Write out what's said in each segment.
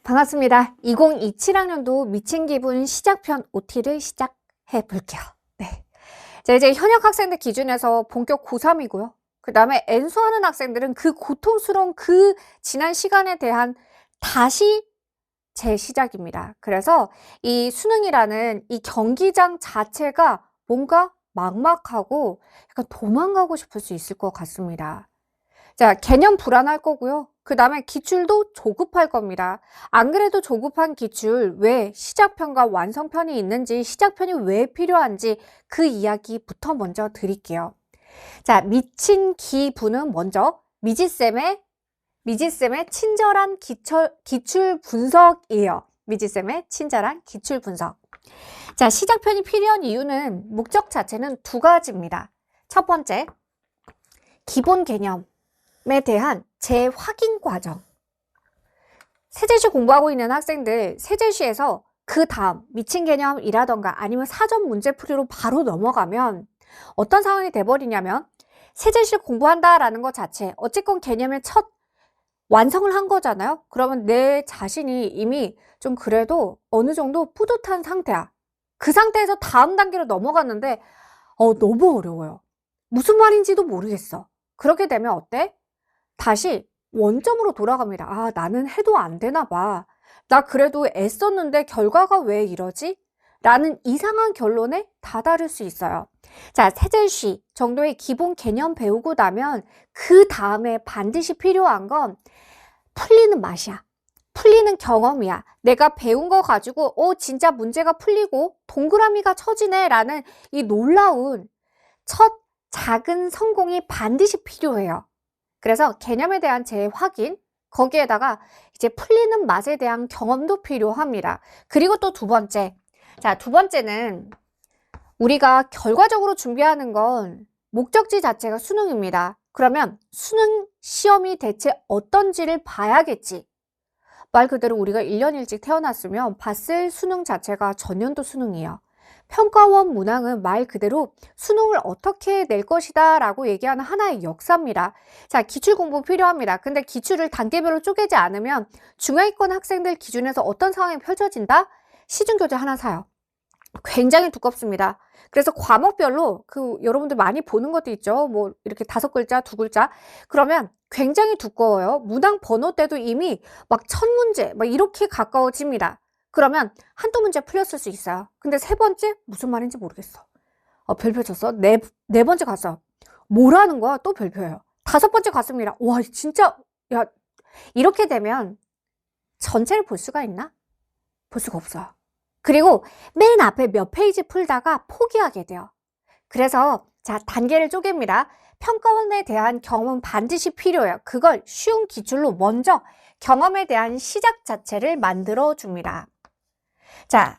반갑습니다. 2027학년도 미친 기분 시작편 OT를 시작해 볼게요. 네. 자, 이제 현역 학생들 기준에서 본격 고3이고요. 그 다음에 N수하는 학생들은 그 고통스러운 그 지난 시간에 대한 다시 재시작입니다. 그래서 이 수능이라는 이 경기장 자체가 뭔가 막막하고 약간 도망가고 싶을 수 있을 것 같습니다. 자, 개념 불안할 거고요. 그 다음에 기출도 조급할 겁니다. 안 그래도 조급한 기출, 왜 시작편과 완성편이 있는지, 시작편이 왜 필요한지 그 이야기부터 먼저 드릴게요. 자, 미친 기분은 먼저 미지쌤의 친절한 기출 분석이에요. 미지쌤의 친절한 기출 분석. 자, 시작편이 필요한 이유는 목적 자체는 두 가지입니다. 첫 번째, 기본 개념. 에 대한 재확인 과정. 세제시 공부하고 있는 학생들 세제시에서 그 다음 미친 개념이라던가 아니면 사전 문제풀이로 바로 넘어가면 어떤 상황이 돼버리냐면 세제시 공부한다라는 것 자체 어쨌건 개념의 첫 완성을 한 거잖아요. 그러면 내 자신이 이미 좀 그래도 어느 정도 뿌듯한 상태야. 그 상태에서 다음 단계로 넘어갔는데 너무 어려워요. 무슨 말인지도 모르겠어. 그렇게 되면 어때? 다시 원점으로 돌아갑니다. 아, 나는 해도 안 되나 봐. 나 그래도 애썼는데 결과가 왜 이러지? 라는 이상한 결론에 다다를 수 있어요. 자, 세제시 정도의 기본 개념 배우고 나면 그 다음에 반드시 필요한 건 풀리는 맛이야. 풀리는 경험이야. 내가 배운 거 가지고 진짜 문제가 풀리고 동그라미가 쳐지네 라는 이 놀라운 첫 작은 성공이 반드시 필요해요. 그래서 개념에 대한 재확인, 거기에다가 이제 풀리는 맛에 대한 경험도 필요합니다. 그리고 또 두 번째. 자, 두 번째는 우리가 결과적으로 준비하는 건 목적지 자체가 수능입니다. 그러면 수능 시험이 대체 어떤지를 봐야겠지. 말 그대로 우리가 1년 일찍 태어났으면 봤을 수능 자체가 전년도 수능이에요. 평가원 문항은 말 그대로 수능을 어떻게 낼 것이다 라고 얘기하는 하나의 역사입니다. 자, 기출 공부 필요합니다. 근데 기출을 단계별로 쪼개지 않으면 중하위권 학생들 기준에서 어떤 상황이 펼쳐진다? 시중교재 하나 사요. 굉장히 두껍습니다. 그래서 과목별로 여러분들 많이 보는 것도 있죠. 뭐 이렇게 5글자, 2글자. 그러면 굉장히 두꺼워요. 문항 번호 때도 이미 막 1000문제 막 이렇게 가까워집니다. 그러면 한두 문제 풀렸을 수 있어요. 근데 세 번째 무슨 말인지 모르겠어. 별표 쳤어. 네 번째 갔어. 뭐라는 거야? 또 별표예요. 5번째 갔습니다. 와, 진짜 야, 이렇게 되면 전체를 볼 수가 있나? 볼 수가 없어요. 그리고 맨 앞에 몇 페이지 풀다가 포기하게 돼요. 그래서 자, 단계를 쪼갭니다. 평가원에 대한 경험은 반드시 필요해요. 그걸 쉬운 기출로 먼저 경험에 대한 시작 자체를 만들어 줍니다. 자,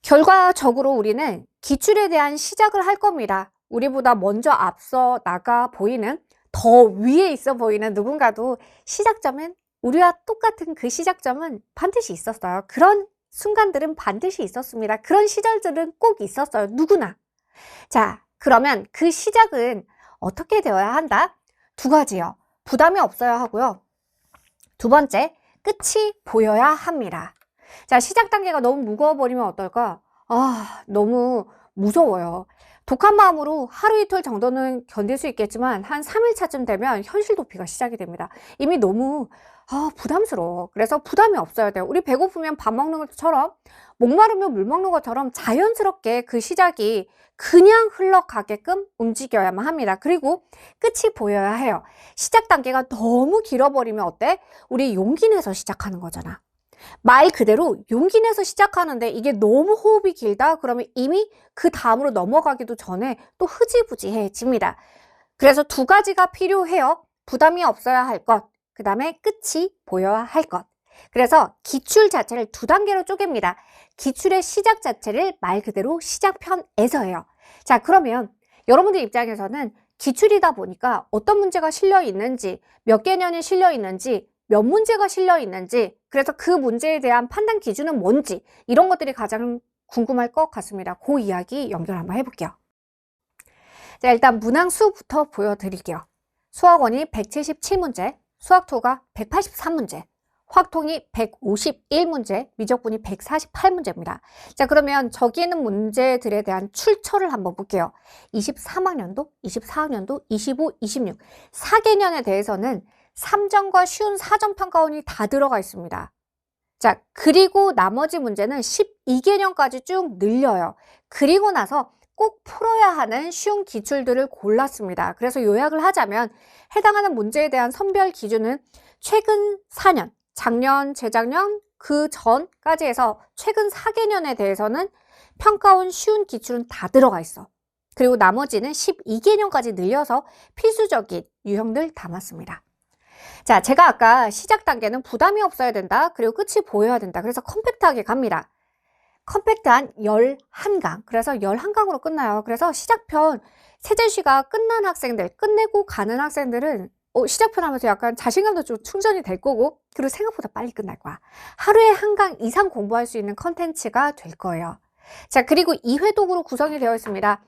결과적으로 우리는 기출에 대한 시작을 할 겁니다. 우리보다 먼저 앞서 나가 보이는, 더 위에 있어 보이는 누군가도 시작점은 우리와 똑같은 그 시작점은 반드시 있었어요. 그런 순간들은 반드시 있었습니다. 그런 시절들은 꼭 있었어요. 누구나. 자, 그러면 그 시작은 어떻게 되어야 한다? 두 가지요. 부담이 없어야 하고요. 두 번째, 끝이 보여야 합니다. 자, 시작 단계가 너무 무거워버리면 어떨까? 너무 무서워요. 독한 마음으로 하루 이틀 정도는 견딜 수 있겠지만 한 3일차쯤 되면 현실 도피가 시작이 됩니다. 이미 너무 부담스러워. 그래서 부담이 없어야 돼요. 우리 배고프면 밥 먹는 것처럼 목마르면 물 먹는 것처럼 자연스럽게 그 시작이 그냥 흘러가게끔 움직여야만 합니다. 그리고 끝이 보여야 해요. 시작 단계가 너무 길어버리면 어때? 우리 용기 내서 시작하는 거잖아. 말 그대로 용기 내서 시작하는데 이게 너무 호흡이 길다? 그러면 이미 그 다음으로 넘어가기도 전에 또 흐지부지해집니다. 그래서 두 가지가 필요해요. 부담이 없어야 할 것, 그 다음에 끝이 보여야 할 것. 그래서 기출 자체를 두 단계로 쪼갭니다. 기출의 시작 자체를 말 그대로 시작편에서 해요. 자, 그러면 여러분들 입장에서는 기출이다 보니까 어떤 문제가 실려 있는지, 몇 개년이 실려 있는지, 몇 문제가 실려 있는지, 그래서 그 문제에 대한 판단 기준은 뭔지 이런 것들이 가장 궁금할 것 같습니다. 그 이야기 연결 한번 해볼게요. 자, 일단 문항수부터 보여드릴게요. 수학원이 177문제, 수학2가 183문제. 확통이 151문제, 미적분이 148문제입니다. 자, 그러면 저기 있는 문제들에 대한 출처를 한번 볼게요. 23학년도, 24학년도, 25, 26. 4개년에 대해서는 3점과 쉬운 4점 평가원이 다 들어가 있습니다. 자, 그리고 나머지 문제는 12개년까지 쭉 늘려요. 그리고 나서 꼭 풀어야 하는 쉬운 기출들을 골랐습니다. 그래서 요약을 하자면 해당하는 문제에 대한 선별 기준은 최근 4년, 작년, 재작년, 그 전까지 해서 최근 4개년에 대해서는 평가원 쉬운 기출은 다 들어가 있어. 그리고 나머지는 12개년까지 늘려서 필수적인 유형들 담았습니다. 자, 제가 아까 시작 단계는 부담이 없어야 된다. 그리고 끝이 보여야 된다. 그래서 컴팩트하게 갑니다. 컴팩트한 11강. 그래서 11강으로 끝나요. 그래서 시작편 세제시가 끝난 학생들, 끝내고 가는 학생들은 시작편 하면서 약간 자신감도 좀 충전이 될 거고, 그리고 생각보다 빨리 끝날 거야. 하루에 1강 이상 공부할 수 있는 컨텐츠가 될 거예요. 자, 그리고 2회독으로 구성이 되어 있습니다.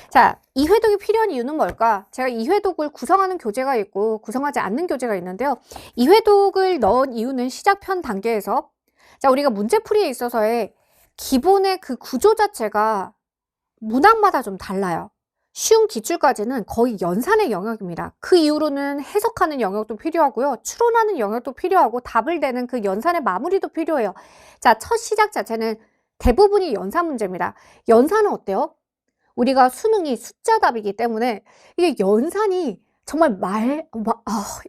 자, 2회독이 필요한 이유는 뭘까? 제가 2회독을 구성하는 교재가 있고 구성하지 않는 교재가 있는데요. 2회독을 넣은 이유는 시작편 단계에서 자, 우리가 문제풀이에 있어서의 기본의 그 구조 자체가 문항마다 좀 달라요. 쉬운 기출까지는 거의 연산의 영역입니다. 그 이후로는 해석하는 영역도 필요하고요. 추론하는 영역도 필요하고 답을 대는 그 연산의 마무리도 필요해요. 자, 첫 시작 자체는 대부분이 연산 문제입니다. 연산은 어때요? 우리가 수능이 숫자 답이기 때문에 이게 연산이 정말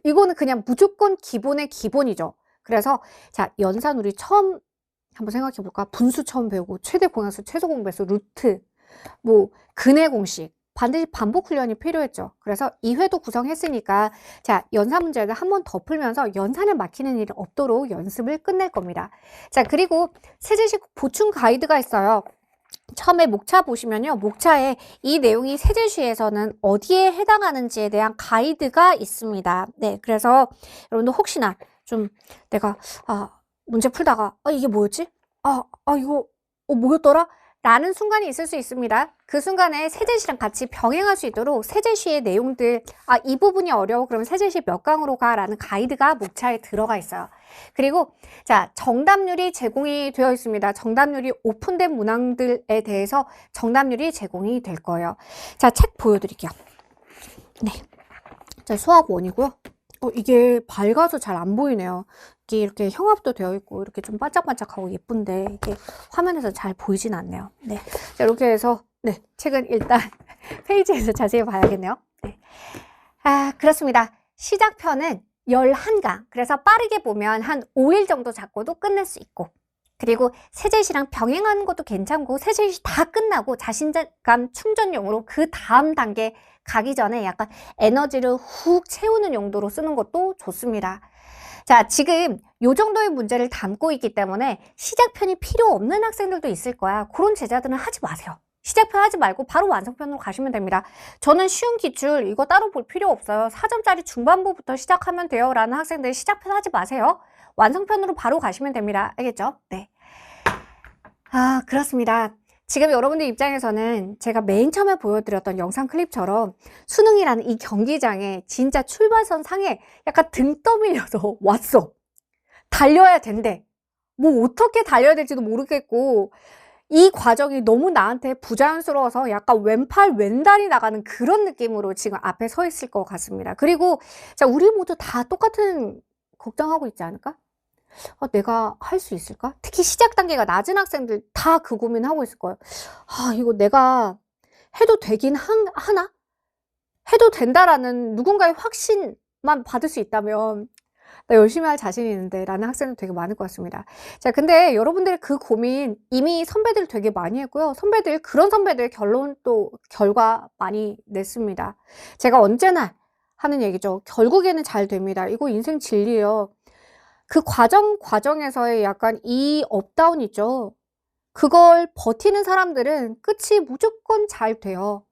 이거는 그냥 무조건 기본의 기본이죠. 그래서 자, 연산 우리 처음 한번 생각해 볼까? 분수 처음 배우고 최대 공약수, 최소 공배수, 루트, 뭐 근의 공식 반드시 반복 훈련이 필요했죠. 그래서 2회도 구성했으니까 자, 연산 문제를 한 번 더 풀면서 연산에 막히는 일이 없도록 연습을 끝낼 겁니다. 자, 그리고 세제식 보충 가이드가 있어요. 처음에 목차 보시면요. 목차에 이 내용이 세제시에서는 어디에 해당하는지에 대한 가이드가 있습니다. 네, 그래서 여러분도 혹시나 좀 내가 문제 풀다가 이게 뭐였지? 이거 뭐였더라? 라는 순간이 있을 수 있습니다. 그 순간에 세제시랑 같이 병행할 수 있도록 세제시의 내용들 이 부분이 어려워 그러면 세제시 몇 강으로 가 라는 가이드가 목차에 들어가 있어요. 그리고 자, 정답률이 제공이 되어 있습니다. 정답률이 오픈된 문항들에 대해서 정답률이 제공이 될 거예요. 자, 책 보여드릴게요. 네, 자, 수학 1이고요. 이게 밝아서 잘 안 보이네요. 이게 이렇게 형압도 되어 있고 이렇게 좀 반짝반짝하고 예쁜데 이게 화면에서 잘 보이진 않네요. 네, 자, 이렇게 해서 네, 책은 일단 페이지에서 자세히 봐야겠네요. 네. 그렇습니다. 시작편은 11강. 그래서 빠르게 보면 한 5일 정도 잡고도 끝낼 수 있고, 그리고 세제시랑 병행하는 것도 괜찮고 세제시 다 끝나고 자신감 충전용으로 그 다음 단계 가기 전에 약간 에너지를 훅 채우는 용도로 쓰는 것도 좋습니다. 자, 지금 요 정도의 문제를 담고 있기 때문에 시작편이 필요 없는 학생들도 있을 거야. 그런 제자들은 하지 마세요. 시작편 하지 말고 바로 완성편으로 가시면 됩니다. 저는 쉬운 기출 이거 따로 볼 필요 없어요. 4점짜리 중반부부터 시작하면 돼요 라는 학생들 시작편 하지 마세요. 완성편으로 바로 가시면 됩니다. 알겠죠? 네. 그렇습니다. 지금 여러분들 입장에서는 제가 맨 처음에 보여드렸던 영상 클립처럼 수능이라는 이 경기장에 진짜 출발선 상에 약간 등 떠밀려서 왔어. 달려야 된대. 뭐 어떻게 달려야 될지도 모르겠고 이 과정이 너무 나한테 부자연스러워서 약간 왼팔 왼다리 나가는 그런 느낌으로 지금 앞에 서 있을 것 같습니다. 그리고 자, 우리 모두 다 똑같은 걱정하고 있지 않을까? 내가 할 수 있을까? 특히 시작 단계가 낮은 학생들 다 그 고민하고 있을 거예요. 이거 내가 해도 되긴 하나? 해도 된다라는 누군가의 확신만 받을 수 있다면 나 열심히 할 자신이 있는데 라는 학생도 되게 많을 것 같습니다. 자, 근데 여러분들의 그 고민 이미 선배들 되게 많이 했고요. 그런 선배들 결과 많이 냈습니다. 제가 언제나 하는 얘기죠. 결국에는 잘 됩니다. 이거 인생 진리예요. 그 과정에서의 약간 이 업다운 있죠. 그걸 버티는 사람들은 끝이 무조건 잘 돼요.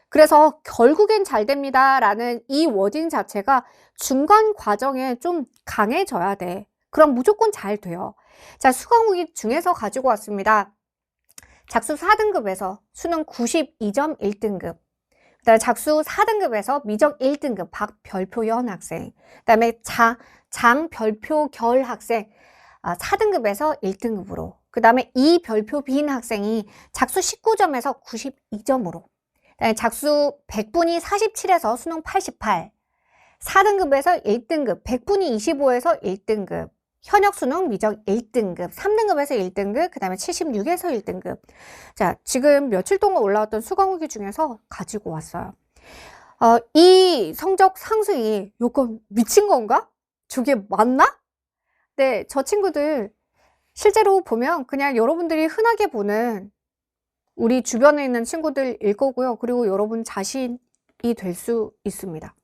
그래서 결국엔 잘 됩니다 라는 이 워딩 자체가 중간 과정에 좀 강해져야 돼. 그럼 무조건 잘 돼요. 자, 수강후기 중에서 가지고 왔습니다. 작수 4등급에서 수능 92점 1등급. 그다음에 작수 4등급에서 미적 1등급 박별표연 학생. 그다음에 장별표 결 학생 4등급에서 1등급으로, 그 다음에 이별표 빈 학생이 작수 19점에서 92점으로, 작수 100분이 47에서 수능 88, 4등급에서 1등급, 100분이 25에서 1등급, 현역 수능 미적 1등급, 3등급에서 1등급, 그 다음에 76에서 1등급. 자, 지금 며칠 동안 올라왔던 수강후기 중에서 가지고 왔어요. 이 성적 상승이 요건 미친 건가? 저게 맞나? 네, 저 친구들 실제로 보면 그냥 여러분들이 흔하게 보는 우리 주변에 있는 친구들일 거고요. 그리고 여러분 자신이 될 수 있습니다.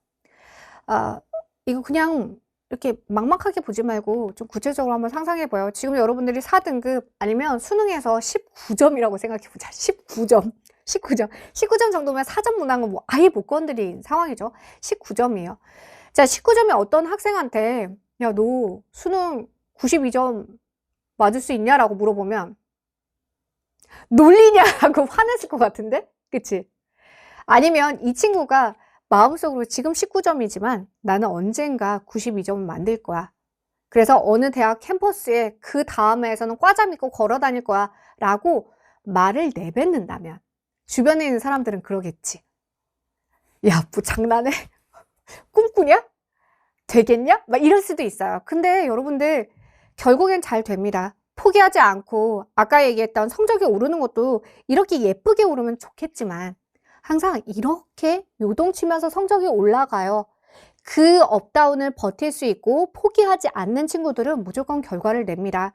이거 그냥 이렇게 막막하게 보지 말고 좀 구체적으로 한번 상상해 봐요. 지금 여러분들이 4등급 아니면 수능에서 19점이라고 생각해 보자. 19점. 19점 정도면 4점 문항은 뭐 아예 못 건드린 상황이죠. 19점이에요. 자, 19점이 어떤 학생한테 야, 너 수능 92점 맞을 수 있냐라고 물어보면 놀리냐고 화냈을 것 같은데? 그치? 아니면 이 친구가 마음속으로 지금 19점이지만 나는 언젠가 92점을 만들 거야. 그래서 어느 대학 캠퍼스에 그 다음에서는 과자 믿고 걸어 다닐 거야 라고 말을 내뱉는다면 주변에 있는 사람들은 그러겠지. 야, 뭐 장난해? 꿈꾸냐? 되겠냐? 막 이럴 수도 있어요. 근데 여러분들 결국엔 잘 됩니다. 포기하지 않고 아까 얘기했던 성적이 오르는 것도 이렇게 예쁘게 오르면 좋겠지만 항상 이렇게 요동치면서 성적이 올라가요. 그 업다운을 버틸 수 있고 포기하지 않는 친구들은 무조건 결과를 냅니다.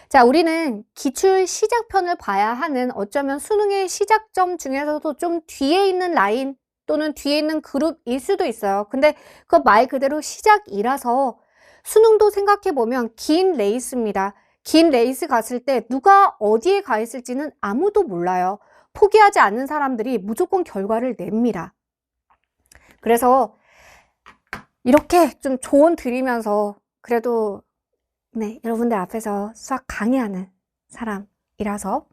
자, 우리는 기출 시작편을 봐야 하는 어쩌면 수능의 시작점 중에서도 좀 뒤에 있는 라인 또는 뒤에 있는 그룹일 수도 있어요. 근데 그 말 그대로 시작이라서 수능도 생각해보면 긴 레이스입니다. 긴 레이스 갔을 때 누가 어디에 가 있을지는 아무도 몰라요. 포기하지 않는 사람들이 무조건 결과를 냅니다. 그래서 이렇게 좀 조언 드리면서 그래도 네, 여러분들 앞에서 수학 강의하는 사람이라서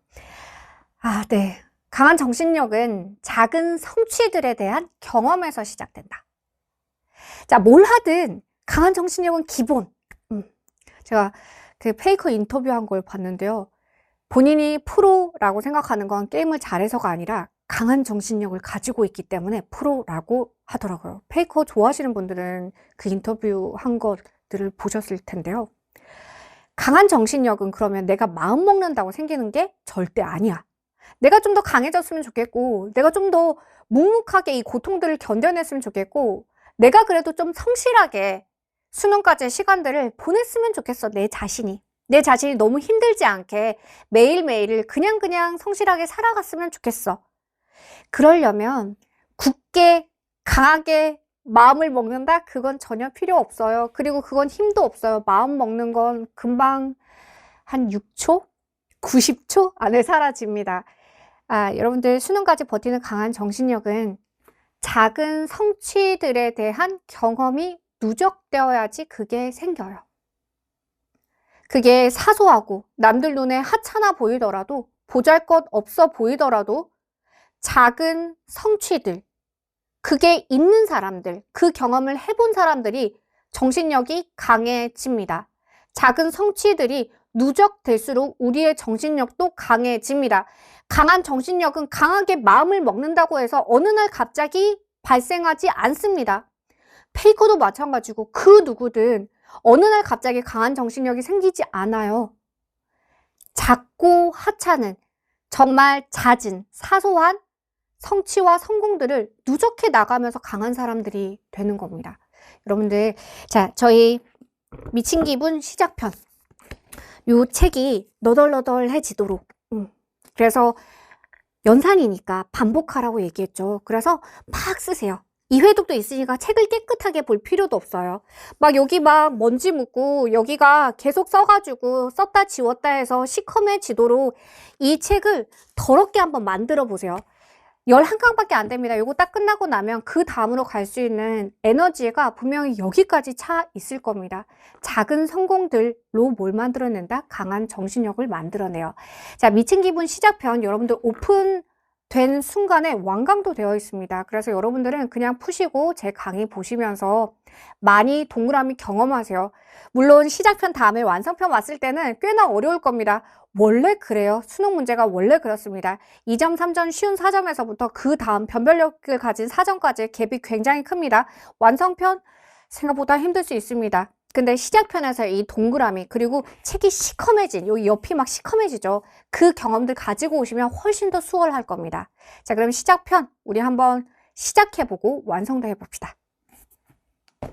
네. 강한 정신력은 작은 성취들에 대한 경험에서 시작된다. 자, 뭘 하든 강한 정신력은 기본. 제가 그 페이커 인터뷰한 걸 봤는데요. 본인이 프로라고 생각하는 건 게임을 잘해서가 아니라 강한 정신력을 가지고 있기 때문에 프로라고 하더라고요. 페이커 좋아하시는 분들은 그 인터뷰한 것들을 보셨을 텐데요. 강한 정신력은 그러면 내가 마음 먹는다고 생기는 게 절대 아니야. 내가 좀 더 강해졌으면 좋겠고, 내가 좀 더 묵묵하게 이 고통들을 견뎌냈으면 좋겠고, 내가 그래도 좀 성실하게 수능까지의 시간들을 보냈으면 좋겠어. 내 자신이 너무 힘들지 않게 매일매일을 그냥 성실하게 살아갔으면 좋겠어. 그러려면 굳게 강하게 마음을 먹는다? 그건 전혀 필요 없어요. 그리고 그건 힘도 없어요. 마음 먹는 건 금방 한 6초? 90초 안에 사라집니다. 여러분들 수능까지 버티는 강한 정신력은 작은 성취들에 대한 경험이 누적되어야지 그게 생겨요. 그게 사소하고 남들 눈에 하찮아 보이더라도 보잘것없어 보이더라도 작은 성취들, 그게 있는 사람들, 그 경험을 해본 사람들이 정신력이 강해집니다. 작은 성취들이 누적될수록 우리의 정신력도 강해집니다. 강한 정신력은 강하게 마음을 먹는다고 해서 어느 날 갑자기 발생하지 않습니다. 페이커도 마찬가지고 그 누구든 어느 날 갑자기 강한 정신력이 생기지 않아요. 작고 하찮은 정말 잦은 사소한 성취와 성공들을 누적해 나가면서 강한 사람들이 되는 겁니다. 여러분들, 자, 저희 미친 기분 시작편 요 책이 너덜너덜해지도록 그래서 연산이니까 반복하라고 얘기했죠. 그래서 막 쓰세요. 이회독도 있으니까 책을 깨끗하게 볼 필요도 없어요. 막 여기 막 먼지 묻고 여기가 계속 써가지고 썼다 지웠다 해서 시커매지도록 이 책을 더럽게 한번 만들어 보세요. 11강밖에 안 됩니다. 이거 딱 끝나고 나면 그 다음으로 갈 수 있는 에너지가 분명히 여기까지 차 있을 겁니다. 작은 성공들로 뭘 만들어낸다? 강한 정신력을 만들어내요. 자, 미친 기분 시작편 여러분들 오픈 된 순간에 완강도 되어 있습니다. 그래서 여러분들은 그냥 푸시고 제 강의 보시면서 많이 동그라미 경험하세요. 물론 시작편 다음에 완성편 왔을 때는 꽤나 어려울 겁니다. 원래 그래요. 수능 문제가 원래 그렇습니다. 2점, 3점 쉬운 4점에서부터 그 다음 변별력을 가진 4점까지 갭이 굉장히 큽니다. 완성편 생각보다 힘들 수 있습니다. 근데 시작편에서 이 동그라미 그리고 책이 시커매진 여기 옆이 막 시커매지죠. 그 경험들 가지고 오시면 훨씬 더 수월할 겁니다. 자, 그럼 시작편 우리 한번 시작해보고 완성도 해봅시다.